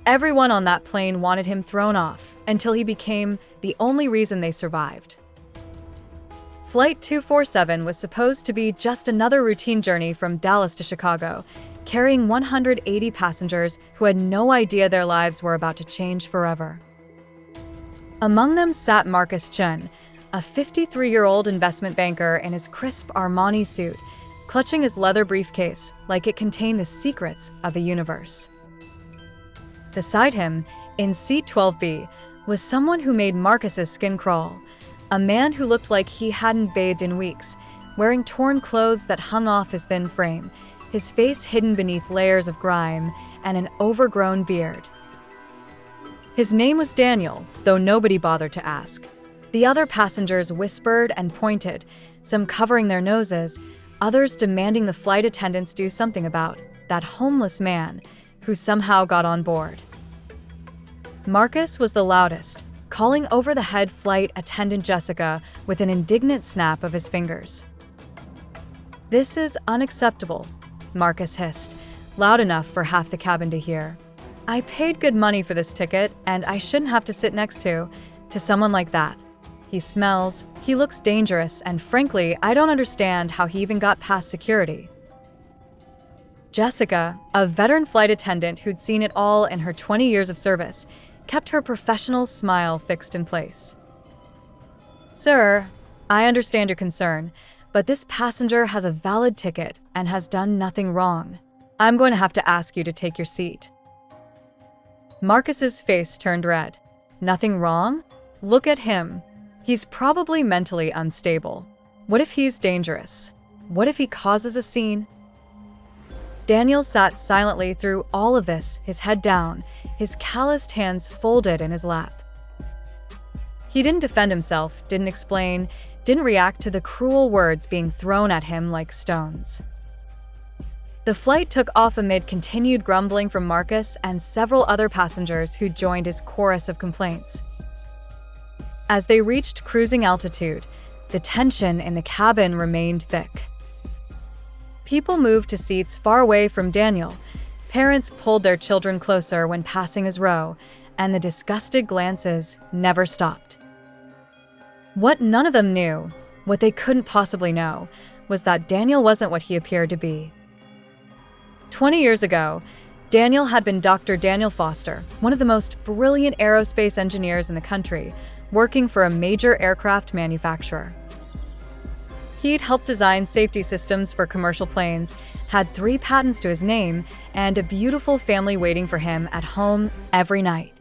Everyone on that plane wanted him thrown off until he became the only reason they survived. Flight 247 was supposed to be just another routine journey from Dallas to Chicago, carrying 180 passengers who had no idea their lives were about to change forever. Among them sat Marcus Chun, a 53-year-old investment banker in his crisp Armani suit, clutching his leather briefcase like it contained the secrets of the universe. Beside him, in seat 12B, was someone who made Marcus's skin crawl, a man who looked like he hadn't bathed in weeks, wearing torn clothes that hung off his thin frame, his face hidden beneath layers of grime and an overgrown beard. His name was Daniel, though nobody bothered to ask. The other passengers whispered and pointed, some covering their noses, others demanding the flight attendants do something about that homeless man who somehow got on board. Marcus was the loudest, calling over-the-head flight attendant Jessica with an indignant snap of his fingers. "This is unacceptable," Marcus hissed, loud enough for half the cabin to hear. "I paid good money for this ticket, and I shouldn't have to sit next to someone like that. He smells, he looks dangerous, and frankly, I don't understand how he even got past security." Jessica, a veteran flight attendant who'd seen it all in her 20 years of service, kept her professional smile fixed in place. "Sir, I understand your concern, but this passenger has a valid ticket and has done nothing wrong. I'm going to have to ask you to take your seat." Marcus's face turned red. "Nothing wrong? Look at him. He's probably mentally unstable. What if he's dangerous? What if he causes a scene?" Daniel sat silently through all of this, his head down, his calloused hands folded in his lap. He didn't defend himself, didn't explain, didn't react to the cruel words being thrown at him like stones. The flight took off amid continued grumbling from Marcus and several other passengers who joined his chorus of complaints. As they reached cruising altitude, the tension in the cabin remained thick. People moved to seats far away from Daniel. Parents pulled their children closer when passing his row, and the disgusted glances never stopped. What none of them knew, what they couldn't possibly know, was that Daniel wasn't what he appeared to be. 20 years ago, Daniel had been Dr. Daniel Foster, one of the most brilliant aerospace engineers in the country, working for a major aircraft manufacturer. He'd helped design safety systems for commercial planes, had 3 patents to his name, and a beautiful family waiting for him at home every night.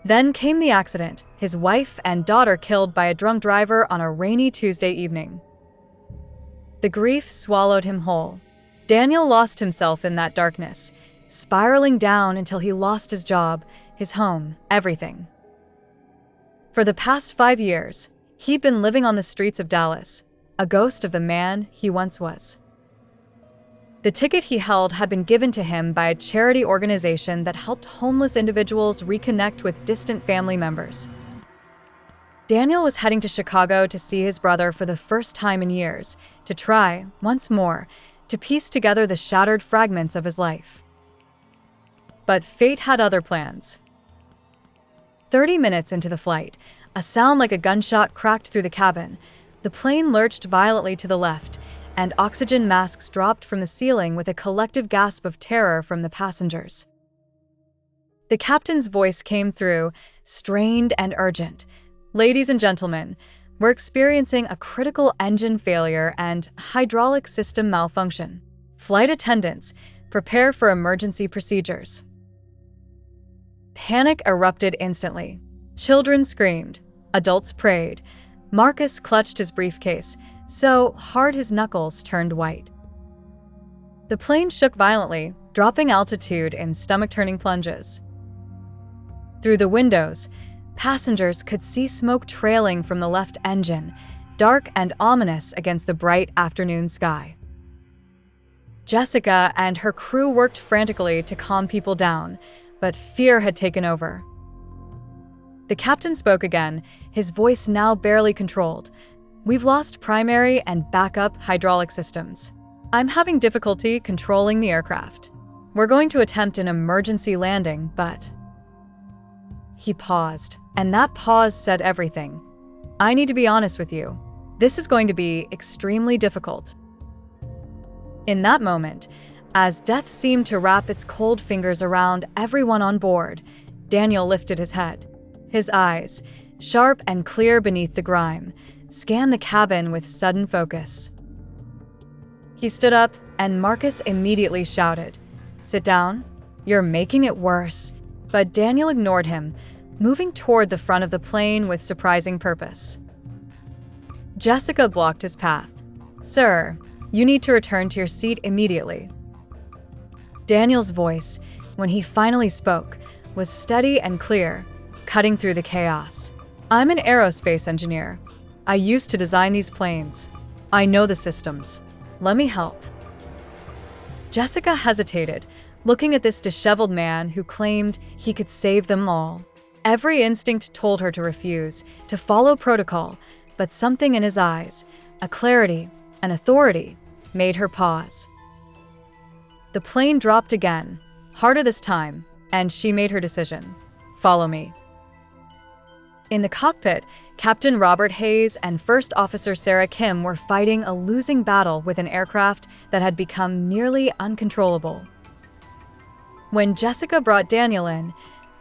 Then came the accident, his wife and daughter killed by a drunk driver on a rainy Tuesday evening. The grief swallowed him whole. Daniel lost himself in that darkness, spiraling down until he lost his job, his home, everything. For the past 5 years, he'd been living on the streets of Dallas, a ghost of the man he once was. The ticket he held had been given to him by a charity organization that helped homeless individuals reconnect with distant family members. Daniel was heading to Chicago to see his brother for the first time in years, to try, once more, to piece together the shattered fragments of his life. But fate had other plans. 30 minutes into the flight, a sound like a gunshot cracked through the cabin. The plane lurched violently to the left, and oxygen masks dropped from the ceiling with a collective gasp of terror from the passengers. The captain's voice came through, strained and urgent. "Ladies and gentlemen, we're experiencing a critical engine failure and hydraulic system malfunction. Flight attendants, prepare for emergency procedures." Panic erupted instantly. Children screamed. Adults prayed. Marcus clutched his briefcase, so hard his knuckles turned white. The plane shook violently, dropping altitude in stomach-turning plunges. Through the windows, passengers could see smoke trailing from the left engine, dark and ominous against the bright afternoon sky. Jessica and her crew worked frantically to calm people down, but fear had taken over. The captain spoke again, his voice now barely controlled. "We've lost primary and backup hydraulic systems. I'm having difficulty controlling the aircraft. We're going to attempt an emergency landing, but... He paused, and that pause said everything. I need to be honest with you. This is going to be extremely difficult. In that moment, as death seemed to wrap its cold fingers around everyone on board, Daniel lifted his head. His eyes, sharp and clear beneath the grime, scanned the cabin with sudden focus. He stood up, and Marcus immediately shouted, "Sit down. You're making it worse." But Daniel ignored him, moving toward the front of the plane with surprising purpose. Jessica blocked his path. "Sir, you need to return to your seat immediately." Daniel's voice, when he finally spoke, was steady and clear, cutting through the chaos. "I'm an aerospace engineer. I used to design these planes. I know the systems. Let me help." Jessica hesitated, looking at this disheveled man who claimed he could save them all. Every instinct told her to refuse, to follow protocol, but something in his eyes, a clarity, an authority, made her pause. The plane dropped again, harder this time, and she made her decision. "Follow me." In the cockpit, Captain Robert Hayes and First Officer Sarah Kim were fighting a losing battle with an aircraft that had become nearly uncontrollable. When Jessica brought Daniel in,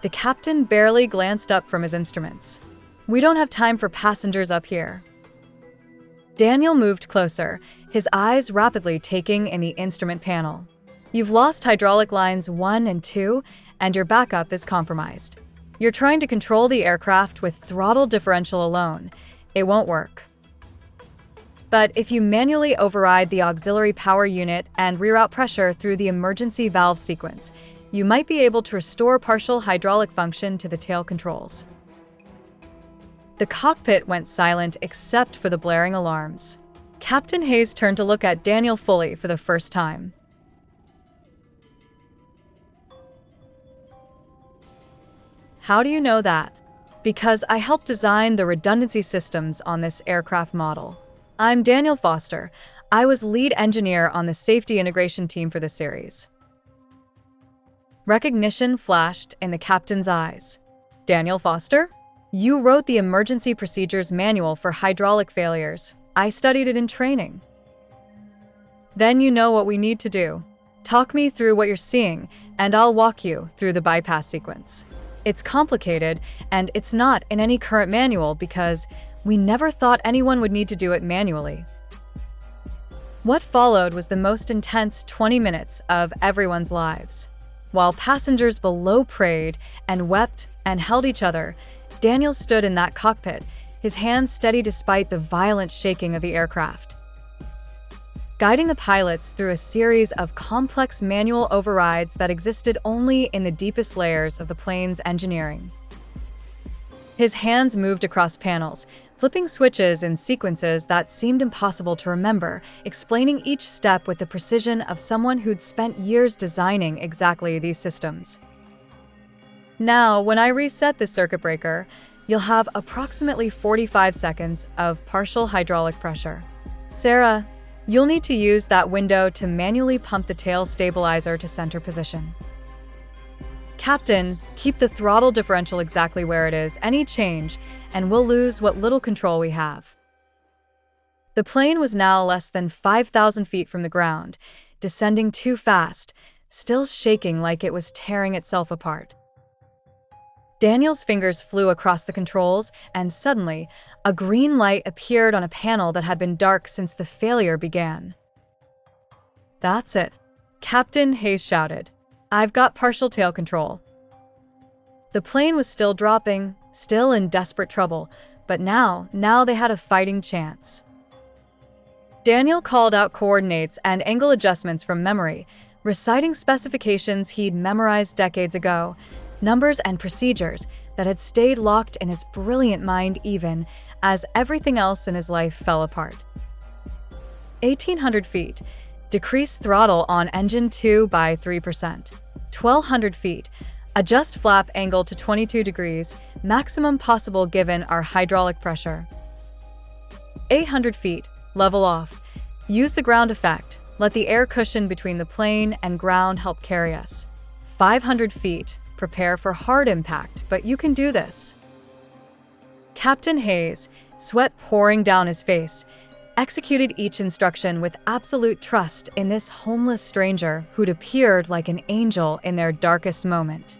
the captain barely glanced up from his instruments. "We don't have time for passengers up here." Daniel moved closer, his eyes rapidly taking in the instrument panel. "You've lost hydraulic lines 1 and 2, and your backup is compromised. You're trying to control the aircraft with throttle differential alone. It won't work. But if you manually override the auxiliary power unit and reroute pressure through the emergency valve sequence, you might be able to restore partial hydraulic function to the tail controls." The cockpit went silent except for the blaring alarms. Captain Hayes turned to look at Daniel fully for the first time. "How do you know that?" "Because I helped design the redundancy systems on this aircraft model. I'm Daniel Foster. I was lead engineer on the safety integration team for the series." Recognition flashed in the captain's eyes. "Daniel Foster? You wrote the emergency procedures manual for hydraulic failures. I studied it in training." "Then you know what we need to do. Talk me through what you're seeing, and I'll walk you through the bypass sequence. It's complicated, and it's not in any current manual because we never thought anyone would need to do it manually." What followed was the most intense 20 minutes of everyone's lives. While passengers below prayed and wept and held each other, Daniel stood in that cockpit, his hands steady despite the violent shaking of the aircraft, guiding the pilots through a series of complex manual overrides that existed only in the deepest layers of the plane's engineering. His hands moved across panels, flipping switches in sequences that seemed impossible to remember, explaining each step with the precision of someone who'd spent years designing exactly these systems. "Now, when I reset the circuit breaker, you'll have approximately 45 seconds of partial hydraulic pressure. Sarah, you'll need to use that window to manually pump the tail stabilizer to center position. Captain, keep the throttle differential exactly where it is. Any change, and we'll lose what little control we have." The plane was now less than 5,000 feet from the ground, descending too fast, still shaking like it was tearing itself apart. Daniel's fingers flew across the controls, and suddenly, a green light appeared on a panel that had been dark since the failure began. "That's it," Captain Hayes shouted. "I've got partial tail control." The plane was still dropping, still in desperate trouble, but now they had a fighting chance. Daniel called out coordinates and angle adjustments from memory, reciting specifications he'd memorized decades ago, numbers and procedures that had stayed locked in his brilliant mind even as everything else in his life fell apart. 1,800 feet. Decrease throttle on engine 2 by 3%. 1,200 feet. Adjust flap angle to 22 degrees, maximum possible given our hydraulic pressure. 800 feet. Level off. Use the ground effect. Let the air cushion between the plane and ground help carry us. 500 feet. Prepare for hard impact, but you can do this. Captain Hayes, sweat pouring down his face, executed each instruction with absolute trust in this homeless stranger who'd appeared like an angel in their darkest moment.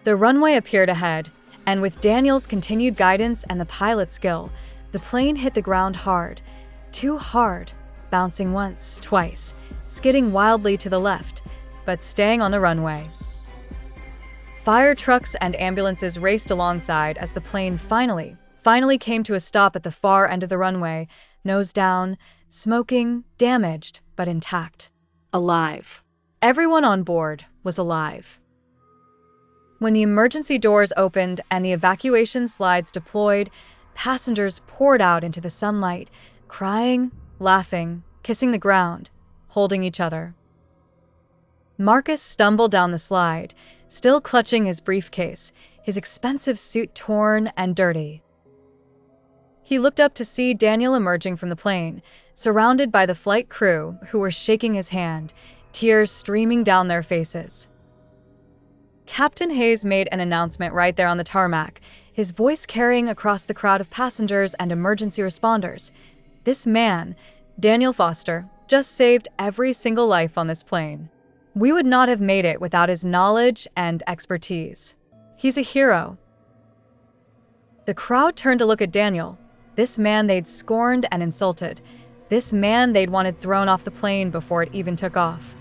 The runway appeared ahead, and with Daniel's continued guidance and the pilot's skill, the plane hit the ground hard, too hard, bouncing once, twice, skidding wildly to the left, but staying on the runway. Fire trucks and ambulances raced alongside as the plane finally came to a stop at the far end of the runway, nose down, smoking, damaged, but intact. Alive. Everyone on board was alive. When the emergency doors opened and the evacuation slides deployed, passengers poured out into the sunlight, crying, laughing, kissing the ground, holding each other. Marcus stumbled down the slide, still clutching his briefcase, his expensive suit torn and dirty. He looked up to see Daniel emerging from the plane, surrounded by the flight crew who were shaking his hand, tears streaming down their faces. Captain Hayes made an announcement right there on the tarmac, his voice carrying across the crowd of passengers and emergency responders. This man, Daniel Foster, just saved every single life on this plane. We would not have made it without his knowledge and expertise. He's a hero. The crowd turned to look at Daniel, this man they'd scorned and insulted, this man they'd wanted thrown off the plane before it even took off.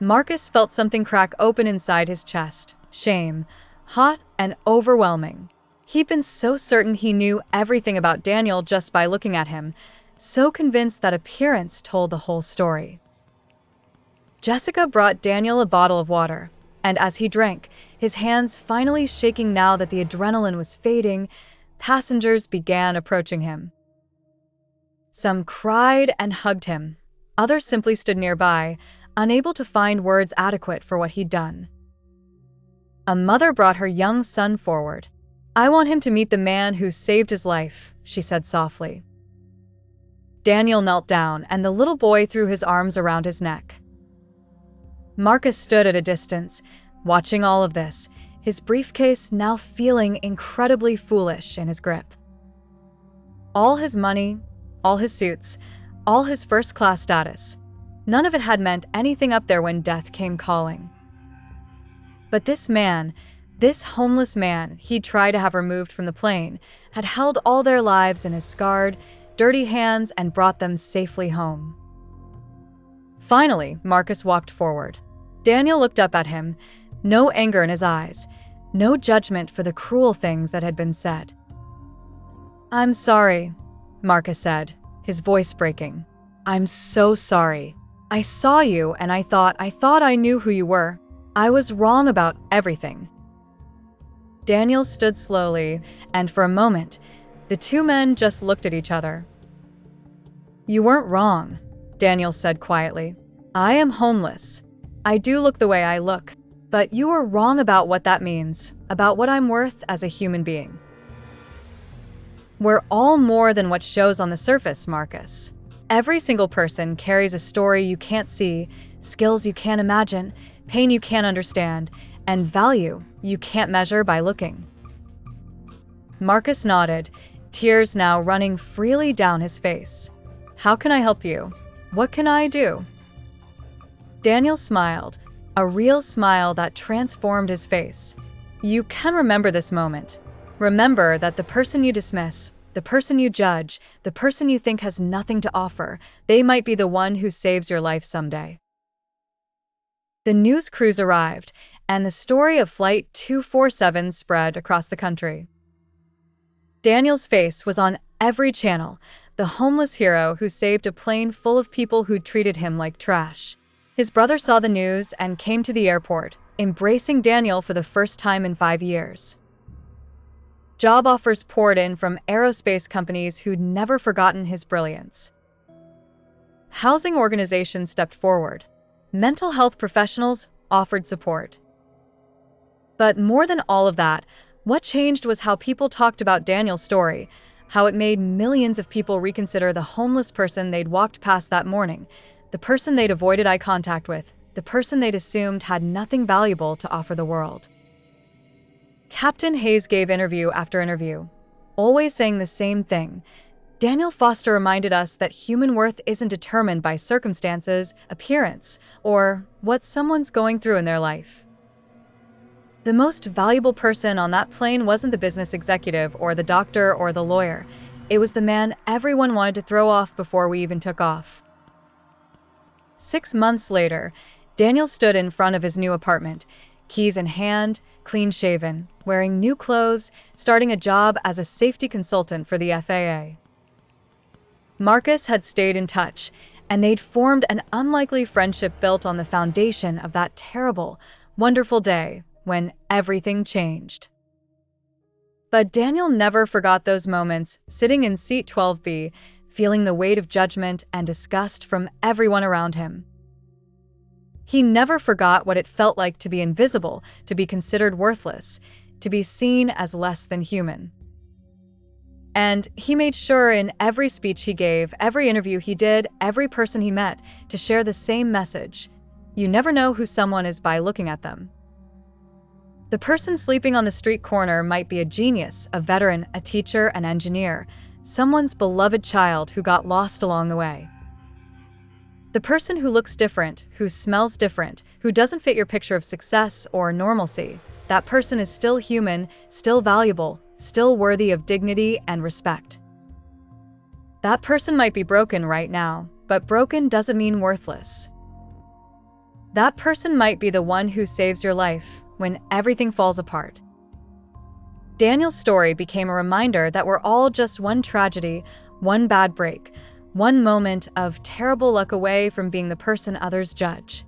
Marcus felt something crack open inside his chest, shame, hot and overwhelming. He'd been so certain he knew everything about Daniel just by looking at him, so convinced that appearance told the whole story. Jessica brought Daniel a bottle of water, and as he drank, his hands finally shaking now that the adrenaline was fading, passengers began approaching him. Some cried and hugged him. Others simply stood nearby, unable to find words adequate for what he'd done. A mother brought her young son forward. "I want him to meet the man who saved his life," she said softly. Daniel knelt down, and the little boy threw his arms around his neck. Marcus stood at a distance, watching all of this, his briefcase now feeling incredibly foolish in his grip. All his money, all his suits, all his first-class status, none of it had meant anything up there when death came calling. But this man, this homeless man he'd tried to have removed from the plane, had held all their lives in his scarred, dirty hands and brought them safely home. Finally, Marcus walked forward. Daniel looked up at him, no anger in his eyes, no judgment for the cruel things that had been said. "I'm sorry," Marcus said, his voice breaking. "I'm so sorry. I saw you and I thought I knew who you were. I was wrong about everything." Daniel stood slowly, and for a moment, the two men just looked at each other. "You weren't wrong," Daniel said quietly. "I am homeless. I do look the way I look, but you were wrong about what that means, about what I'm worth as a human being. We're all more than what shows on the surface, Marcus. Every single person carries a story you can't see, skills you can't imagine, pain you can't understand, and value you can't measure by looking." Marcus nodded, tears now running freely down his face. "How can I help you? What can I do?" Daniel smiled, a real smile that transformed his face. "You can remember this moment. Remember that the person you dismiss, the person you judge, the person you think has nothing to offer, they might be the one who saves your life someday." The news crews arrived, and the story of Flight 247 spread across the country. Daniel's face was on every channel, the homeless hero who saved a plane full of people who treated him like trash. His brother saw the news and came to the airport, embracing Daniel for the first time in 5 years. Job offers poured in from aerospace companies who'd never forgotten his brilliance. Housing organizations stepped forward. Mental health professionals offered support. But more than all of that, what changed was how people talked about Daniel's story, how it made millions of people reconsider the homeless person they'd walked past that morning, the person they'd avoided eye contact with, the person they'd assumed had nothing valuable to offer the world. Captain Hayes gave interview after interview, always saying the same thing. Daniel Foster reminded us that human worth isn't determined by circumstances, appearance, or what someone's going through in their life. The most valuable person on that plane wasn't the business executive or the doctor or the lawyer. It was the man everyone wanted to throw off before we even took off. 6 months later, Daniel stood in front of his new apartment, keys in hand, clean-shaven, wearing new clothes, starting a job as a safety consultant for the FAA. Marcus had stayed in touch, and they'd formed an unlikely friendship built on the foundation of that terrible, wonderful day when everything changed. But Daniel never forgot those moments, sitting in seat 12B, feeling the weight of judgment and disgust from everyone around him. He never forgot what it felt like to be invisible, to be considered worthless, to be seen as less than human. And he made sure in every speech he gave, every interview he did, every person he met, to share the same message. You never know who someone is by looking at them. The person sleeping on the street corner might be a genius, a veteran, a teacher, an engineer, someone's beloved child who got lost along the way. The person who looks different, who smells different, who doesn't fit your picture of success or normalcy, that person is still human, still valuable, still worthy of dignity and respect. That person might be broken right now, but broken doesn't mean worthless. That person might be the one who saves your life when everything falls apart. Daniel's story became a reminder that we're all just one tragedy, one bad break, one moment of terrible luck away from being the person others judge.